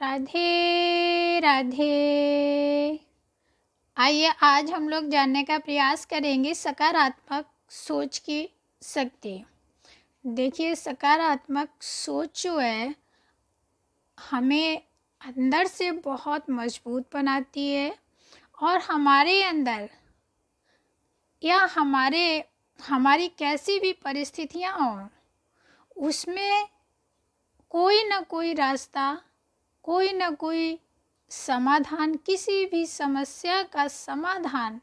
राधे राधे। आइए आज हम लोग जानने का प्रयास करेंगे सकारात्मक सोच की शक्ति। देखिए, सकारात्मक सोच जो है हमें अंदर से बहुत मजबूत बनाती है और हमारे अंदर या हमारी कैसी भी परिस्थितियाँ हों उसमें कोई ना कोई रास्ता, कोई ना कोई समाधान, किसी भी समस्या का समाधान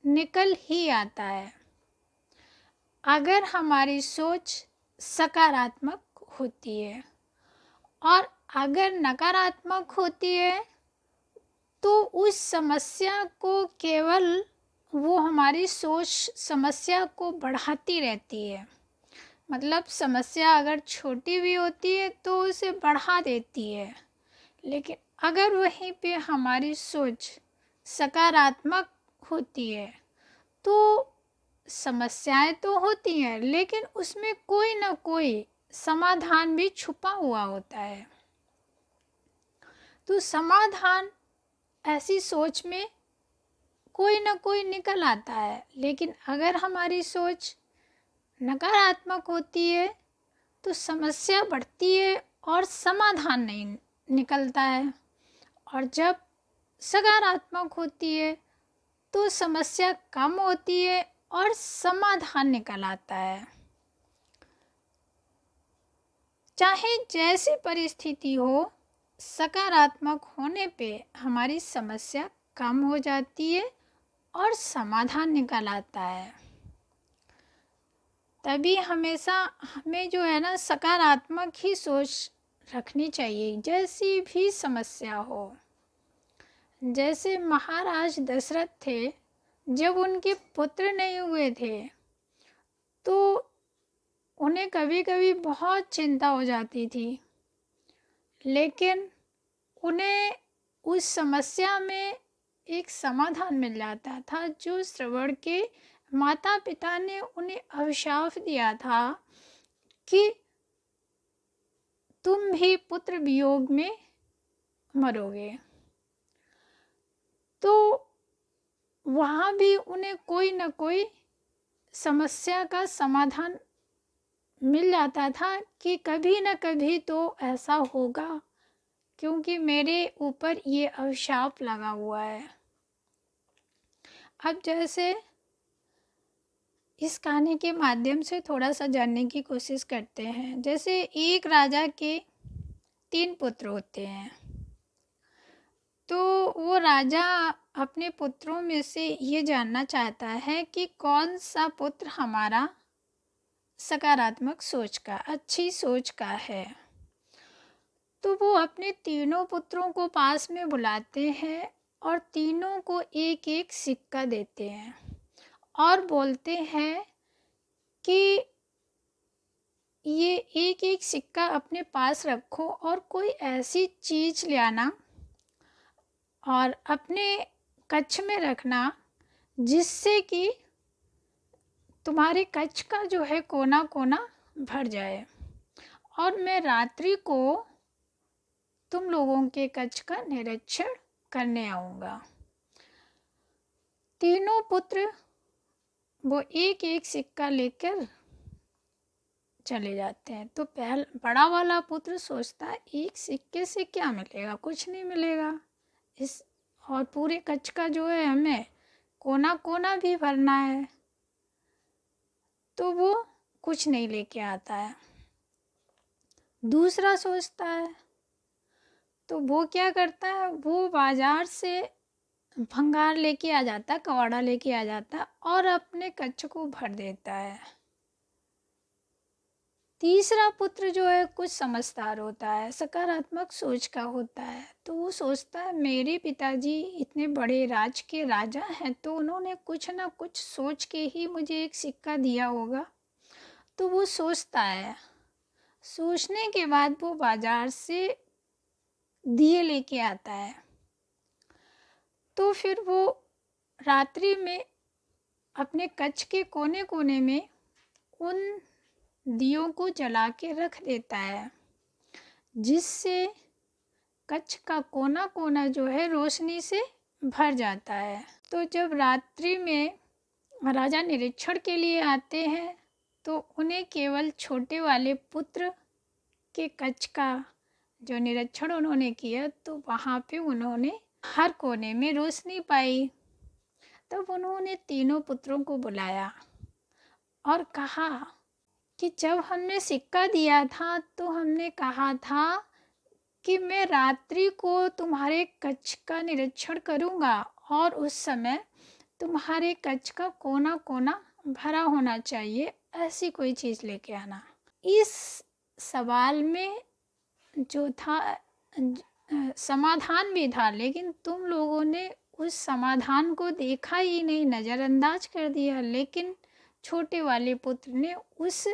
निकल ही आता है अगर हमारी सोच सकारात्मक होती है। और अगर नकारात्मक होती है तो उस समस्या को केवल वो हमारी सोच समस्या को बढ़ाती रहती है। मतलब समस्या अगर छोटी भी होती है तो उसे बढ़ा देती है, लेकिन अगर वहीं पे हमारी सोच सकारात्मक होती है तो समस्याएं तो होती हैं लेकिन उसमें कोई ना कोई समाधान भी छुपा हुआ होता है। तो समाधान ऐसी सोच में कोई ना कोई निकल आता है, लेकिन अगर हमारी सोच नकारात्मक होती है तो समस्या बढ़ती है और समाधान नहीं निकलता है। और जब सकारात्मक होती है तो समस्या कम होती है और समाधान निकल आता है। चाहे जैसी परिस्थिति हो, सकारात्मक होने पे हमारी समस्या कम हो जाती है और समाधान निकल आता है। तभी हमेशा हमें जो है ना सकारात्मक ही सोच रखनी चाहिए जैसी भी समस्या हो। जैसे महाराज दशरथ थे, जब उनके पुत्र नहीं हुए थे तो उन्हें कभी कभी बहुत चिंता हो जाती थी, लेकिन उन्हें उस समस्या में एक समाधान मिल जाता था जो श्रवण के माता पिता ने उन्हें अभिशाप दिया था कि तुम भी पुत्र वियोग में मरोगे। तो वहाँ भी उन्हें कोई न कोई समस्या का समाधान मिल जाता था कि कभी न कभी तो ऐसा होगा, क्योंकि मेरे ऊपर ये अभिशाप लगा हुआ है। अब जैसे इस कहानी के माध्यम से थोड़ा सा जानने की कोशिश करते हैं। जैसे एक राजा के 3 पुत्र होते हैं, तो वो राजा अपने पुत्रों में से ये जानना चाहता है कि कौन सा पुत्र हमारा सकारात्मक सोच का, अच्छी सोच का है। तो वो अपने तीनों पुत्रों को पास में बुलाते हैं और तीनों को एक एक सिक्का देते हैं और बोलते हैं कि ये एक एक सिक्का अपने पास रखो और कोई ऐसी चीज़ ले आना और अपने कक्ष में रखना जिससे कि तुम्हारे कक्ष का जो है कोना कोना भर जाए, और मैं रात्रि को तुम लोगों के कक्ष का निरीक्षण करने आऊँगा। तीनों पुत्र वो एक एक सिक्का लेकर चले जाते हैं। तो बड़ा वाला पुत्र सोचता है एक सिक्के से क्या मिलेगा, कुछ नहीं मिलेगा इस, और पूरे कच्छ का जो है हमें कोना कोना भी भरना है, तो वो कुछ नहीं लेके आता है। दूसरा सोचता है तो वो क्या करता है, वो बाजार से भंगार लेके आ जाता, कवाड़ा लेके आ जाता और अपने कच्छ को भर देता है। तीसरा पुत्र जो है कुछ समझदार होता है, सकारात्मक सोच का होता है, तो वो सोचता है मेरे पिताजी इतने बड़े राज के राजा हैं तो उन्होंने कुछ ना कुछ सोच के ही मुझे एक सिक्का दिया होगा। तो वो सोचता है, सोचने के बाद वो बाजार से दिए लेके आता है। तो फिर वो रात्रि में अपने कच्छ के कोने कोने में उन दियों को जला के रख देता है, जिससे कच्छ का कोना कोना जो है रोशनी से भर जाता है। तो जब रात्रि में राजा निरीक्षण के लिए आते हैं तो उन्हें केवल छोटे वाले पुत्र के कच्छ का जो निरीक्षण उन्होंने किया तो वहाँ पे उन्होंने हर कोने में रोशनी पाई। तब उन्होंने तीनों पुत्रों को बुलाया और कहा कि जब हमने सिक्का दिया था तो हमने कहा था कि मैं रात्रि को तुम्हारे कच्छ का निरीक्षण करूँगा और उस समय तुम्हारे कच्छ का कोना कोना भरा होना चाहिए, ऐसी कोई चीज़ लेके आना। इस सवाल में जो था समाधान भी था, लेकिन तुम लोगों ने उस समाधान को देखा ही नहीं, नज़रअंदाज कर दिया। लेकिन छोटे वाले पुत्र ने उस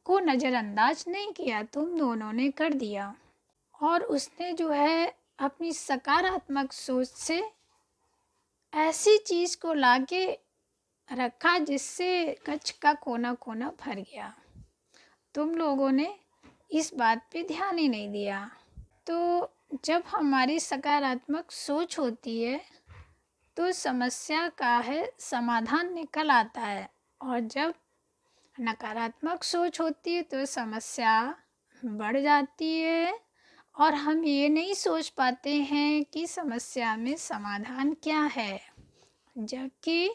को नज़रअंदाज नहीं किया, तुम दोनों ने कर दिया। और उसने जो है अपनी सकारात्मक सोच से ऐसी चीज़ को लाके रखा जिससे कच्छ का कोना कोना भर गया। तुम लोगों ने इस बात पे ध्यान ही नहीं दिया। तो जब हमारी सकारात्मक सोच होती है तो समस्या का है समाधान निकल आता है, और जब नकारात्मक सोच होती है तो समस्या बढ़ जाती है और हम ये नहीं सोच पाते हैं कि समस्या में समाधान क्या है। जबकि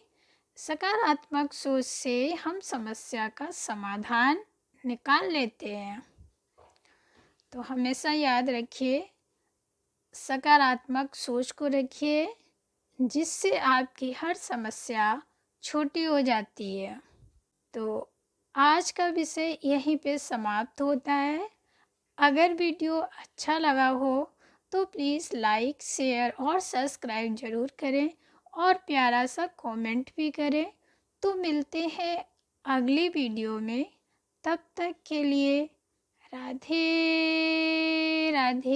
सकारात्मक सोच से हम समस्या का समाधान निकाल लेते हैं। तो हमेशा याद रखिए, सकारात्मक सोच को रखिए जिससे आपकी हर समस्या छोटी हो जाती है। तो आज का विषय यहीं पे समाप्त होता है। अगर वीडियो अच्छा लगा हो तो प्लीज़ लाइक, शेयर और सब्सक्राइब ज़रूर करें और प्यारा सा कमेंट भी करें। तो मिलते हैं अगली वीडियो में, तब तक के लिए राधे राधे।